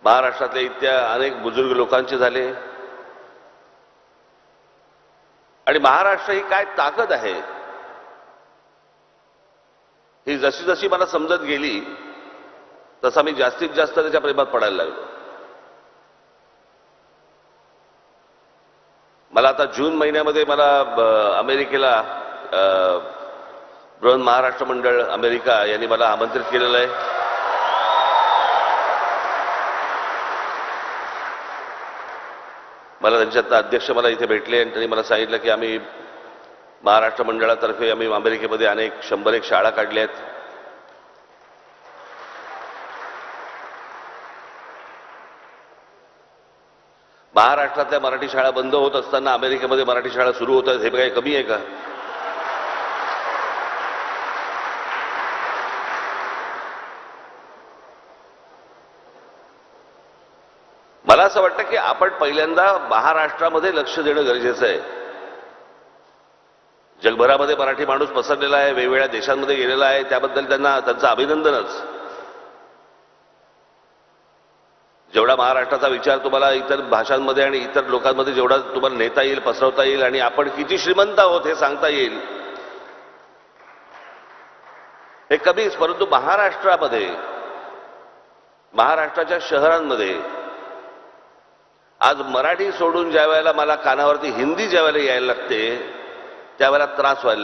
महाराष्ट्रातल्या इतक्या अनेक बुजुर्ग लोकांचे झाले। आणि महाराष्ट्र ही काय ताकद आहे ही जशी जशी मला समजत गेली तसा मी जास्तीत जास्त त्याच्या प्रेमात पडायला लागलो। मला आता जून महिन्यामध्ये मला अमेरिकेला बृहन महाराष्ट्र मंडळ अमेरिका यांनी मला आमंत्रित केलेलं आहे। मला त्यांच्यात अध्यक्ष मला इथे भेटले आणि त्यांनी मला सांगितलं की आम्ही महाराष्ट्र मंडळातर्फे आम्ही अमेरिकेमध्ये अनेक 101 शाळा काढल्या आहेत। महाराष्ट्रातल्या मराठी शाळा बंद होत असताना अमेरिकेमध्ये मराठी शाळा सुरू होत आहेत, हे काही कमी आहे का? मला असं वाटतं की आपण पहिल्यांदा महाराष्ट्रामध्ये लक्ष देणं गरजेचं आहे। जगभरामध्ये मराठी माणूस पसरलेला आहे, वेगवेगळ्या देशांमध्ये गेलेला आहे, त्याबद्दल त्यांचं अभिनंदनच। जेवढा महाराष्ट्राचा विचार तुम्हाला इतर भाषांमध्ये आणि इतर लोकांमध्ये जेवढा तुम्हाला नेता येईल, पसरवता येईल आणि आपण किती श्रीमंत आहोत हे सांगता येईल हे कमीच। परंतु महाराष्ट्रामध्ये, महाराष्ट्राच्या शहरांमध्ये आज मराठी सोडून ज्या वेळेला मला कानावरती हिंदी ज्या वेळेला यायला लागते त्यावेळेला त्रास व्हायला